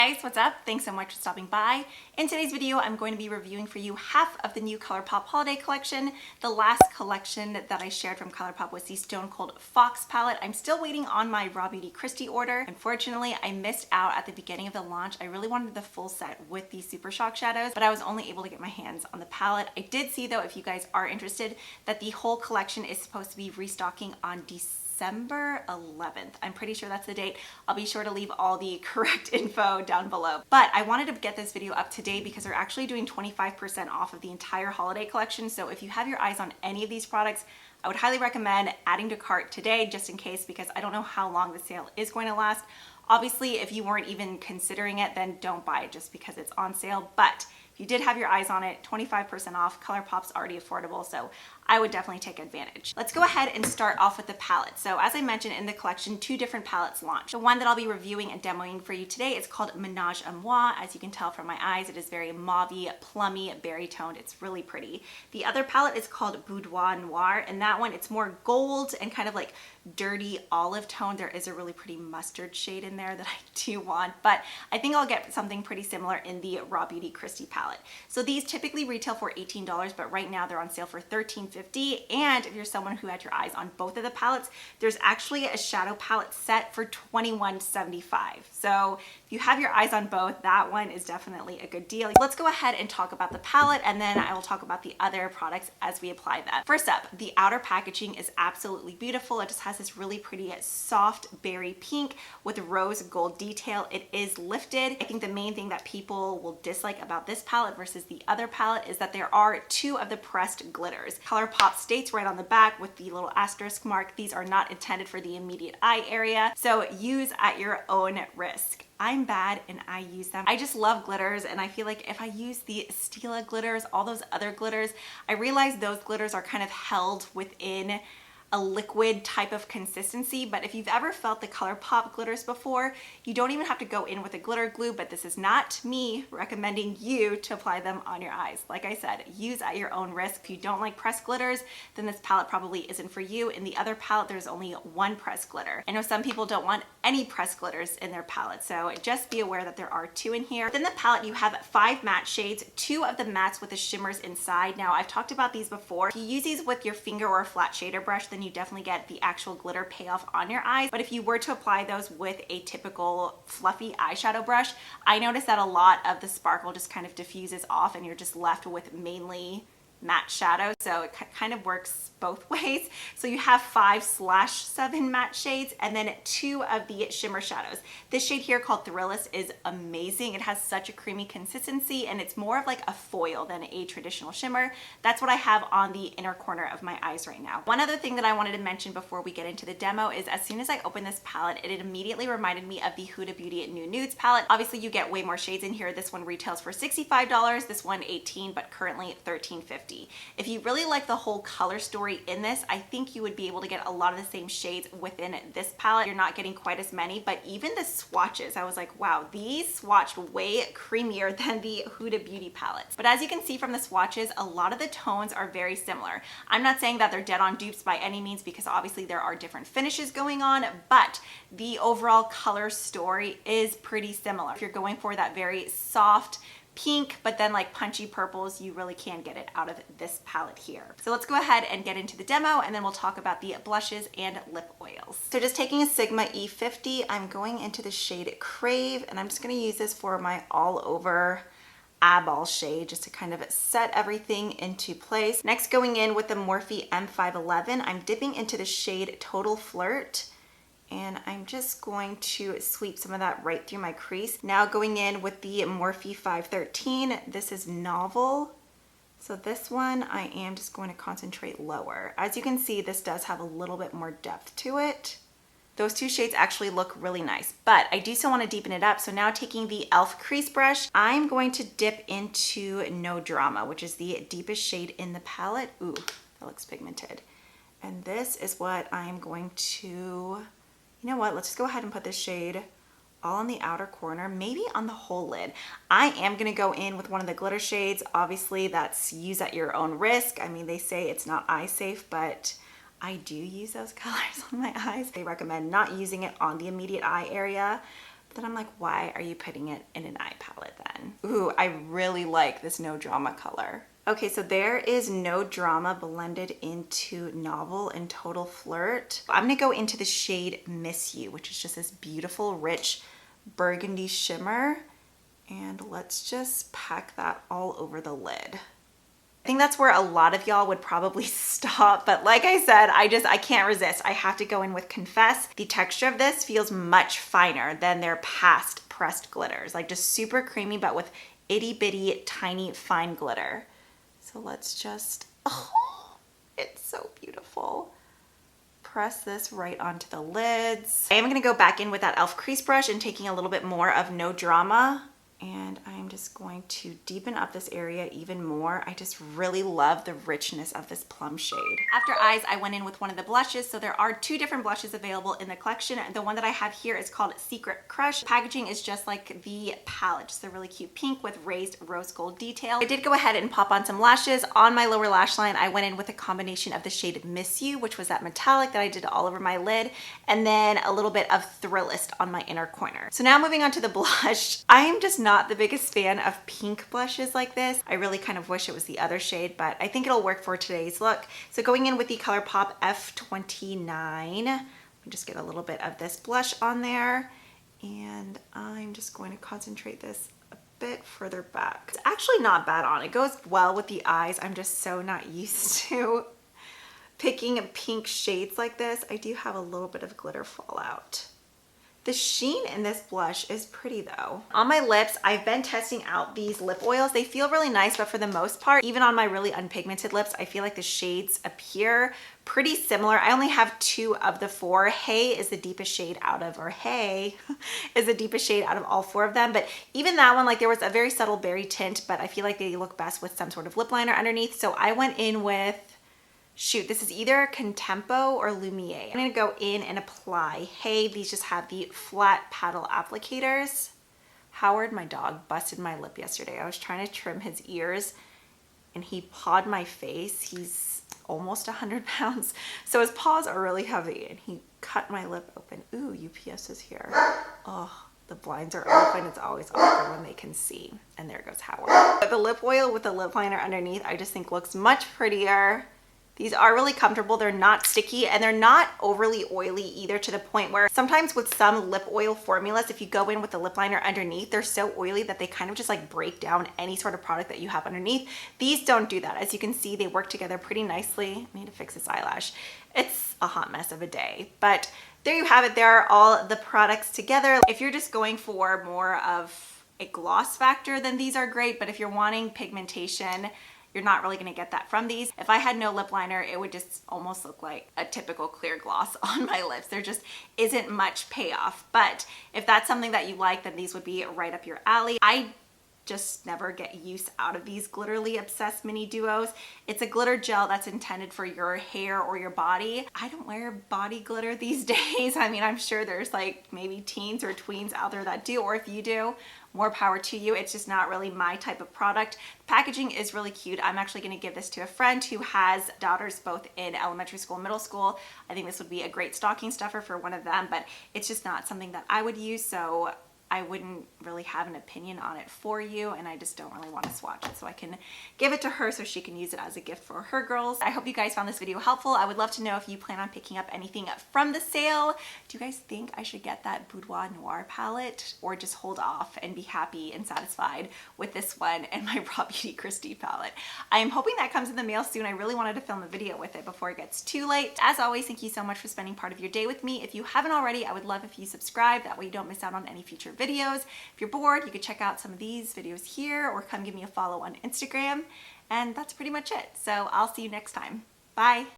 Guys, what's up? Thanks so much for stopping by. In today's video, I'm going to be reviewing for you half of the new Colourpop Holiday Collection. The last collection that I shared from Colourpop was the Stone Cold Fox palette. I'm still waiting on my RawBeautyKristi order. Unfortunately, I missed out at the beginning of the launch. I really wanted the full set with the Super Shock shadows, but I was only able to get my hands on the palette. I did see though, if you guys are interested, that the whole collection is supposed to be restocking on December 11th. I'm pretty sure that's the date. I'll be sure to leave all the correct info down below. But I wanted to get this video up today because they're actually doing 25% off of the entire holiday collection. So if you have your eyes on any of these products, I would highly recommend adding to cart today just in case, because I don't know how long the sale is going to last. Obviously, if you weren't even considering it, then don't buy it just because it's on sale. But if you did have your eyes on it, 25% off. Colourpop's already affordable, so I would definitely take advantage. Let's go ahead and start off with the palette. So as I mentioned in the collection, two different palettes launched. The one that I'll be reviewing and demoing for you today is called Menage A Muah. As you can tell from my eyes, it is very mauvey, plummy, berry toned. It's really pretty. The other palette is called Boudoir Noir, and that one, it's more gold and kind of like dirty olive tone. There is a really pretty mustard shade in there that I do want, but I think I'll get something pretty similar in the RawBeautyKristi palette. So these typically retail for $18, but right now they're on sale for $13.50. And if you're someone who had your eyes on both of the palettes, there's actually a shadow palette set for $21.75. So if you have your eyes on both, that one is definitely a good deal. Let's go ahead and talk about the palette, and then I will talk about the other products as we apply them. First up, the outer packaging is absolutely beautiful. It just has this really pretty soft berry pink with rose gold detail. It is lifted. I think the main thing that people will dislike about this palette versus the other palette is that there are two of the pressed glitters. Colourpop states right on the back with the little asterisk mark, these are not intended for the immediate eye area, so use at your own risk. I'm bad and I use them. I just love glitters, and I feel like if I use the Stila glitters, all those other glitters, I realize those glitters are kind of held within a liquid type of consistency. But if you've ever felt the Colourpop glitters before, you don't even have to go in with a glitter glue, but this is not me recommending you to apply them on your eyes. Like I said, use at your own risk. If you don't like pressed glitters, then this palette probably isn't for you. In the other palette, there's only one pressed glitter. I know some people don't want any pressed glitters in their palette, so just be aware that there are two in here. Within the palette, you have 5 matte shades, 2 of the mattes with the shimmers inside. Now, I've talked about these before. If you use these with your finger or a flat shader brush, then you definitely get the actual glitter payoff on your eyes. But if you were to apply those with a typical fluffy eyeshadow brush, I noticed that a lot of the sparkle just kind of diffuses off and you're just left with mainly matte shadow. So it kind of works both ways. So you have 5/7 matte shades and then 2 of the shimmer shadows. This shade here called Thrillist is amazing. It has such a creamy consistency and it's more of like a foil than a traditional shimmer. That's what I have on the inner corner of my eyes right now. One other thing that I wanted to mention before we get into the demo is as soon as I opened this palette, it immediately reminded me of the Huda Beauty New Nudes palette. Obviously you get way more shades in here. This one retails for $65, this one $18, but currently $13.50. If you really like the whole color story in this, I think you would be able to get a lot of the same shades within this palette. You're not getting quite as many, but even the swatches, I was like, wow, these swatched way creamier than the Huda Beauty palettes. But as you can see from the swatches, a lot of the tones are very similar. I'm not saying that they're dead on dupes by any means, because obviously there are different finishes going on, but the overall color story is pretty similar. If you're going for that very soft pink, but then like punchy purples, you really can get it out of this palette here. So let's go ahead and get into the demo, and then we'll talk about the blushes and lip oils. So just taking a Sigma E50, I'm going into the shade Crave, and I'm just going to use this for my all over eyeball shade just to kind of set everything into place. Next, going in with the Morphe M511, I'm dipping into the shade Total Flirt, and I'm just going to sweep some of that right through my crease. Now going in with the Morphe 513, this is Novel. So this one I am just going to concentrate lower. As you can see, this does have a little bit more depth to it. Those two shades actually look really nice, but I do still want to deepen it up. So now taking the e.l.f. crease brush, I'm going to dip into No Drama, which is the deepest shade in the palette. Ooh, that looks pigmented. And this is what I'm going to, you know what, let's just go ahead and put this shade all on the outer corner, maybe on the whole lid. I am gonna go in with one of the glitter shades. Obviously that's use at your own risk. I mean, they say it's not eye safe, but I do use those colors on my eyes. They recommend not using it on the immediate eye area, Then I'm like, why are you putting it in an eye palette then? Ooh, I really like this No Drama color. Okay, so there is No Drama blended into Novel and Total Flirt. I'm gonna go into the shade Miss You, which is just this beautiful, rich burgundy shimmer. And let's just pack that all over the lid. I think that's where a lot of y'all would probably stop, but like I said, I can't resist. I have to go in with Confess. The texture of this feels much finer than their past pressed glitters, like just super creamy, but with itty bitty, tiny, fine glitter. So let's just, oh, it's so beautiful. Press this right onto the lids. I am gonna go back in with that e.l.f. crease brush and taking a little bit more of No Drama. And I'm just going to deepen up this area even more. I just really love the richness of this plum shade. After eyes, I went in with one of the blushes. So there are 2 different blushes available in the collection. The one that I have here is called Secret Crush. The packaging is just like the palette, just a really cute pink with raised rose gold detail. I did go ahead and pop on some lashes. On my lower lash line, I went in with a combination of the shade Miss You, which was that metallic that I did all over my lid, and then a little bit of Thrillist on my inner corner. So now moving on to the blush. I am just not the biggest fan of pink blushes like this. I really kind of wish it was the other shade, but I think it'll work for today's look. So going in with the Colourpop F29, just get a little bit of this blush on there, and I'm just going to concentrate this a bit further back. It's actually not bad on. It goes well with the eyes. I'm just so not used to picking pink shades like this. I do have a little bit of glitter fallout. The sheen in this blush is pretty though. On my lips, I've been testing out these lip oils. They feel really nice, but for the most part, even on my really unpigmented lips, I feel like the shades appear pretty similar. I only have 2 of the 4. Hey is the deepest shade out of, or Hey is the deepest shade out of all 4 of them. But even that one, like there was a very subtle berry tint, but I feel like they look best with some sort of lip liner underneath. So I went in with, shoot, this is either Contempo or Lumiere. I'm gonna go in and apply Hey. These just have the flat paddle applicators. Howard, my dog, busted my lip yesterday. I was trying to trim his ears and he pawed my face. He's almost 100 pounds. So his paws are really heavy and he cut my lip open. Ooh, UPS is here. Oh, the blinds are open. It's always awkward when they can see. And there goes Howard. But the lip oil with the lip liner underneath, I just think looks much prettier. These are really comfortable. They're not sticky and they're not overly oily either, to the point where sometimes with some lip oil formulas, if you go in with the lip liner underneath, they're so oily that they kind of just like break down any sort of product that you have underneath. These don't do that. As you can see, they work together pretty nicely. I need to fix this eyelash. It's a hot mess of a day, but there you have it. There are all the products together. If you're just going for more of a gloss factor, then these are great. But if you're wanting pigmentation, you're not really gonna get that from these. If I had no lip liner, it would just almost look like a typical clear gloss on my lips. There just isn't much payoff. But if that's something that you like, then these would be right up your alley. I just never get use out of these Glitterly Obsessed mini duos. It's a glitter gel that's intended for your hair or your body. I don't wear body glitter these days. I mean, I'm sure there's like maybe teens or tweens out there that do, or if you do, more power to you. It's just not really my type of product. Packaging is really cute. I'm actually gonna give this to a friend who has daughters both in elementary school and middle school. I think this would be a great stocking stuffer for one of them, but it's just not something that I would use, so I wouldn't really have an opinion on it for you, and I just don't really want to swatch it, so I can give it to her so she can use it as a gift for her girls. I hope you guys found this video helpful. I would love to know if you plan on picking up anything from the sale. Do you guys think I should get that Boudoir Noir palette, or just hold off and be happy and satisfied with this one and my RawBeautyKristi palette? I am hoping that comes in the mail soon. I really wanted to film a video with it before it gets too late. As always, thank you so much for spending part of your day with me. If you haven't already, I would love if you subscribe. That way you don't miss out on any future videos. If you're bored, you could check out some of these videos here or come give me a follow on Instagram. And that's pretty much it. So I'll see you next time. Bye.